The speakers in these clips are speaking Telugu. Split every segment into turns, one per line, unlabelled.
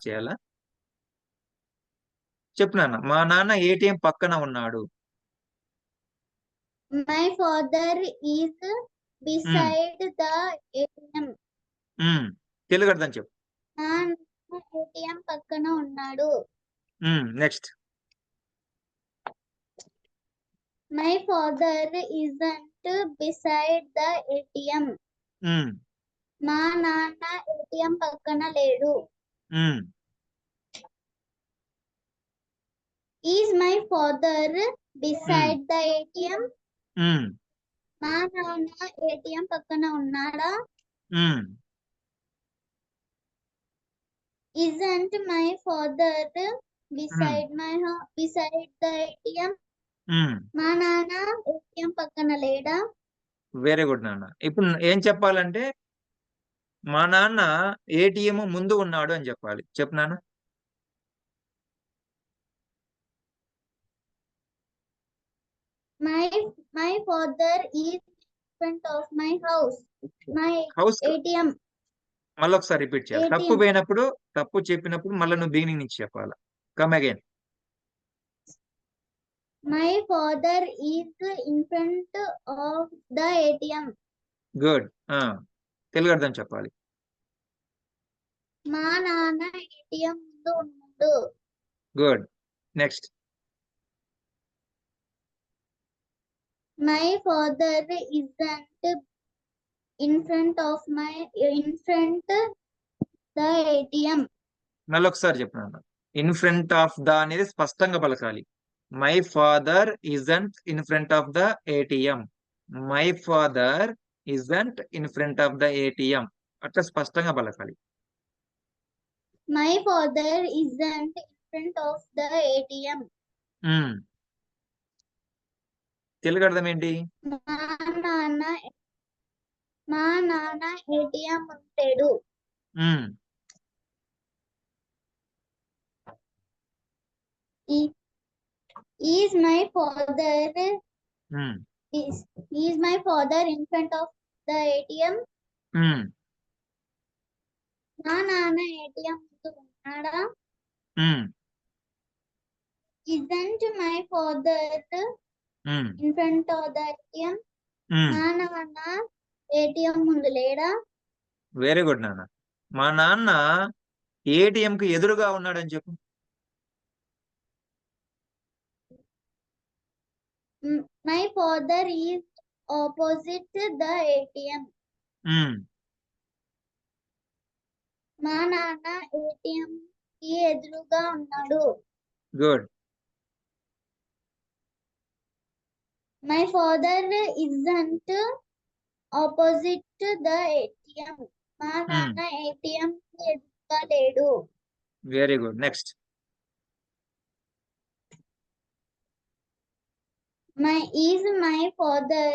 మార్క్ చేయాలా? చెప్పు నాన్న. మా నాన్న ఏటీఎం పక్కన ఉన్నాడు.
My father is beside the ATM.
Telugu అర్థం చెప్పు.
నా నాన్న ఏటీఎం పక్కన ఉన్నాడు.
Next.
My father isn't beside the ATM. మా నాన్న ఏటీఎం పక్కన లేడు. Is my father beside the ATM? మా నాన్న ఏటీఎం పక్కన ఉన్నాడా? Isn't my father beside the ATM? మా నాన్న ఏటీఎం పక్కన లేడా?
వెరీ గుడ్ నాన్న. ఇప్పుడు ఏం చెప్పాలంటే మా నాన్న ఏటీఎం ముందు ఉన్నాడు అని చెప్పాలి. చెప్పు నాన్న.
My father is in front of my house. My
house
ATM.
మళ్ళీ ఒకసారి రిపీట్ చేయాలి. తప్పు పోయినప్పుడు, తప్పు చెప్పినప్పుడు మళ్ళీ నువ్వు బిగినింగ్ నుంచి చెప్పాలి. Come again.
My father is in front of the ATM.
Good. Telugu అర్థం చెప్పాలి.
మా నాన్న ఏటీఎం ముందు ఉన్నాడు.
Good. Next.
My father isn't in front the ATM.
మళ్ళీ ఒకసారి చెప్పు నాన్న. ఇన్ ఫ్రంట్ ఆఫ్ ద అనేది స్పష్టంగా పలకాలి. My father isn't in front of the ATM. My father isn't in front of the ATM. అట్లా స్పష్టంగా పలకాలి.
My father isn't in front of the ATM.
Telugu అర్థం ఏంటి?
మా నాన్న ఏటీఎం ఉంటాడు. Is my father in front of the ATM? మా నాన్న ఏటీఎం ముందు ఉన్నాడా? Isn't my father in front of the ATM? మా నాన్న ఏటీఎం ముందు లేడా?
వెరీ గుడ్ నాన్న. మా నాన్న ఏటీఎం కి ఎదురుగా ఉన్నాడని చెప్పు.
My father is opposite the ATM. మా నాన్న ఏటీఎం కి ఎదురుగా ఉన్నాడు.
Good.
My father isn't opposite the ATM. మా నాన్న ఏటీఎం కి ఎదురుగా లేడు.
Very good. Next.
Is my father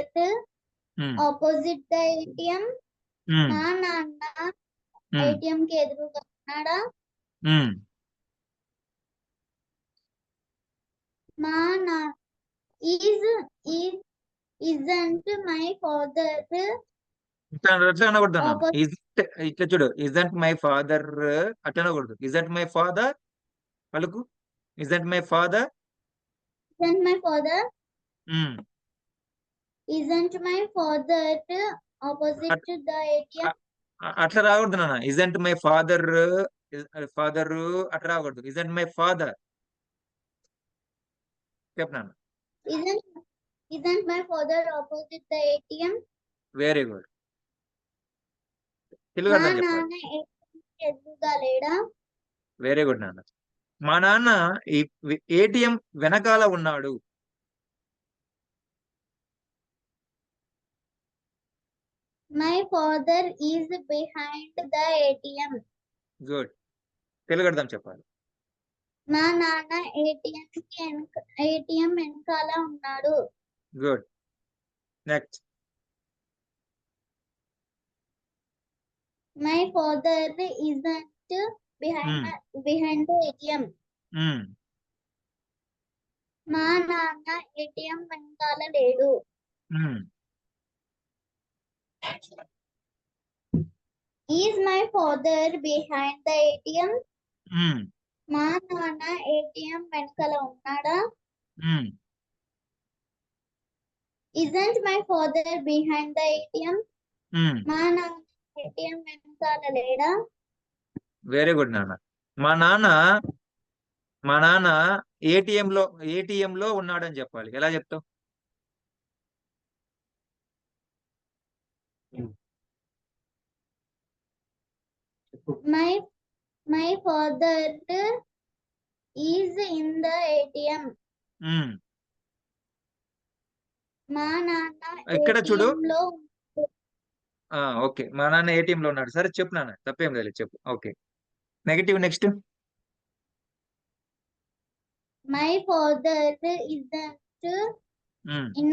opposite the ATM? మా నాన్న ఏటీఎం కి ఎదురుగా ఉన్నాడా? మా నాన్న isn't my father
అట్లా అనకూడదు. ఇట్లా చూడు. ఇజంట్ మై ఫాదర్ అట్లా అనకూడదు. ఇజంట్ మై ఫాదర్ పలుకు. Isn't my father.
Isn't my father opposite to the ATM?
అట్లా రాకూడదు నాన్న. ఇజంట్ మై ఫాదర్ అట్లా రాకూడదు. ఇజంట్ మై ఫాదర్ చెప్పు నాన్న.
Isn't my father opposite the ATM?
Very good. Telugu అర్థం చెప్పాలి.
ఎదురుగా లేడా?
వెరీ గుడ్ నాన్న. మా నాన్న ఏటీఎం వెనకాల ఉన్నాడు.
My father is behind the ATM.
Good. Telugu అర్థం చెప్పాలి.
మా నాన్న ఏటీఎం వెనకాల ఉన్నాడు.
Good. Next.
My father isn't behind the ATM. మా నాన్న ఏటీఎం వెనకాల లేడు. Is my father behind the ATM? మా నాన్న ఏటీఎం వెనకాల ఉన్నాడా? Isn't my father behind the ATM? మా నాన్న ఏటీఎం వెనకాల లేడా?
వెరీ గుడ్ నాన్న. మా నాన్న ఏటీఎం లో ఉన్నాడని చెప్పాలి. ఎలా చెప్తావు?
My father is in the ATM. మా నాన్న
ఇక్కడ చూడు.
ATM లో
ఓకే, మా నాన్న ఏటీఎం లో ఉన్నాడు. సరే చెప్పు నాన్న, తప్పేం లేదు, చెప్పు. Okay, negative next.
My father isn't in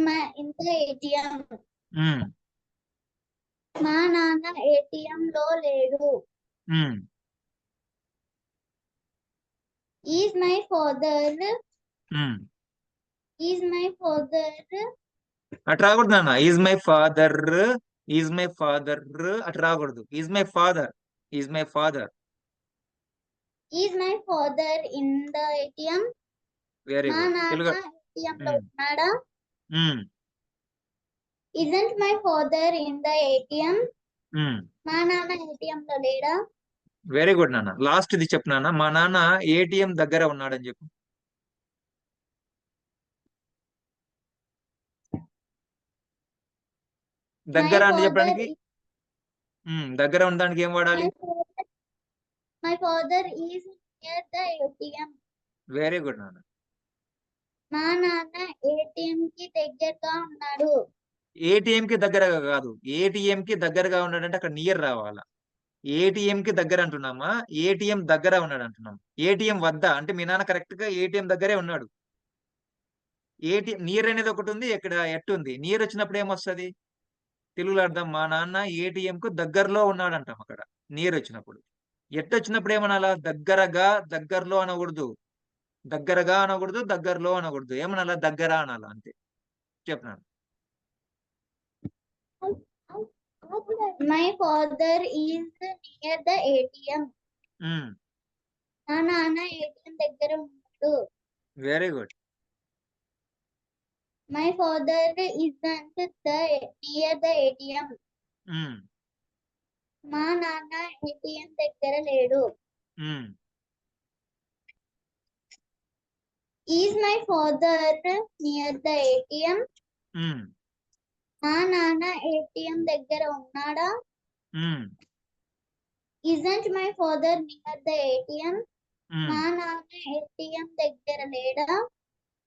the ATM. మా నాన్న ఏటీఎం లో లేడు. Is my father
అటు రాకూడదు నాన్న. ఈజ్ మై ఫాదర్ అటు రాకూడదు. Is my father
Is my father in the ATM?
Very
మా
గుడ్.
నాన్న
తెలుగు.
ATM లో ఉన్నాడా? Isn't my father in the ATM? మా నాన్న ఏటీఎం లో లేడా?
వెరీ గుడ్ నాన్న. లాస్ట్ ఇది చెప్పు నాన్న. మా నాన్న ఏటీఎం దగ్గర ఉన్నాడని చెప్పు. దగ్గర అని చెప్పడానికి దగ్గర ఉండడానికి ఏం వాడాలి?
My father is near the ATM.
Very good నాన్న.
మా నాన్న ఏటీఎం కి దగ్గరగా ఉన్నాడు.
ఏటీఎం కి దగ్గరగా కాదు, ఏటీఎం కి దగ్గరగా ఉన్నాడంటే అక్కడ నియర్ రావాలా. ఏటీఎం కి దగ్గర అంటున్నామా, ఏటీఎం దగ్గర ఉన్నాడు అంటున్నాం. ఏటీఎం వద్ద అంటే మీ నాన్న కరెక్ట్ గా ఏటీఎం దగ్గరే ఉన్నాడు. ఏటీఎం నియర్ అనేది ఒకటి ఉంది, ఇక్కడ ఎట్టు ఉంది. నియర్ వచ్చినప్పుడు ఏమొస్తుంది? తెలుగులో అర్థం, మా నాన్న ఏటీఎం కు దగ్గరలో ఉన్నాడు అంటాం అక్కడ నియర్ వచ్చినప్పుడు. ఎట్టు వచ్చినప్పుడు ఏమనాలా? దగ్గరలో అనకూడదు, దగ్గరగా అనకూడదు, దగ్గరలో అనకూడదు. ఏమనాలా? దగ్గర అనాలా, అంతే. చెప్పినాను.
My father is near the ATM. మా నాన్న ఏటీఎం దగ్గర ఉన్నాడు.
Very good.
My father isn't near the ATM. మా నాన్న ఏటీఎం దగ్గర లేడు. Is my father near the ATM? మా నాన్న ఏటీఎం దగ్గర ఉన్నాడా? Isn't my father near the ATM? మా నాన్న ఏటీఎం దగ్గర లేడా?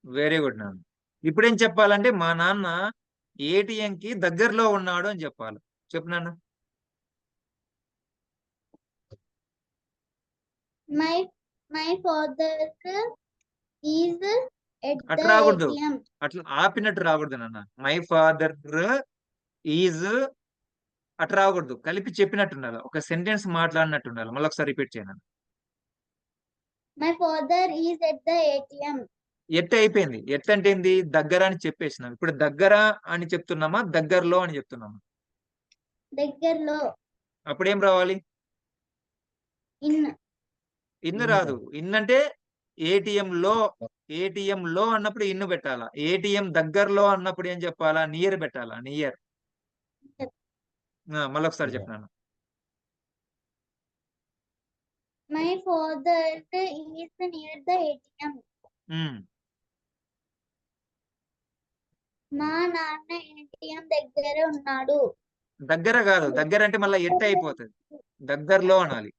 వెరీ గుడ్ నాన్న. ఇప్పుడేం చెప్పాలంటే మా నాన్న ఏటీఎం కి దగ్గరలో ఉన్నాడు అని చెప్పాలి. చెప్పు నాన్న.
My father is at
అట్లా
the
రాకూడదు,
ATM.
అట్లా ఆపినట్టు రాకూడదు నాన్న. మై ఫాదర్ ఈజ్ అట్లా రాకూడదు, కలిపి చెప్పినట్టు ఉండాలి. ఒక సెంటెన్స్ మాట్లాడినట్టు ఉండాలి. మళ్ళీ ఒకసారి రిపీట్ చేయను.
My father is at the ATM.
ఎట్ట అయిపోయింది. ఎట్ట అంటే ఏంది? దగ్గర అని చెప్పేసినాం. ఇప్పుడు దగ్గర అని చెప్తున్నామా, దగ్గరలో అని చెప్తున్నామా?
దగ్గరలో.
అప్పుడు ఏం రావాలి? ఇన్ రాదు. ఇన్ అంటే ఏటీఎం లో అన్నప్పుడు ఇన్ను పెట్టాలా. ఏటీఎం దగ్గరలో అన్నప్పుడు ఏం చెప్పాలా? నియర్ పెట్టాలా. నియర్. మళ్ళీ ఒకసారి చెప్పినాను.
My father is near the ATM. మా నాన్న ఏటీఎం దగ్గర ఉన్నాడు.
దగ్గర కాదు, దగ్గర అంటే మళ్ళీ ఎట్ట అయిపోతుంది. దగ్గరలో అనాలి.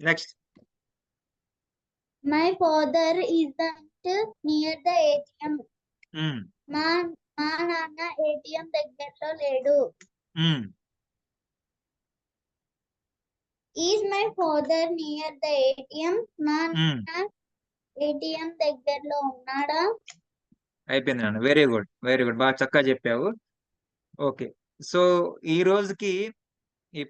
Next.
My father isn't near the ATM. మా నాన్న ఏటీఎం దగ్గరలో లేడు. Is my father near the ATM? మా నాన్న ఏటీఎం దగ్గరలో ఉన్నాడా?
అయిపోయింది నాన్న. Very good, very good. బాగా చక్కగా చెప్పావు. ఓకే, సో ఈ రోజుకి ఈ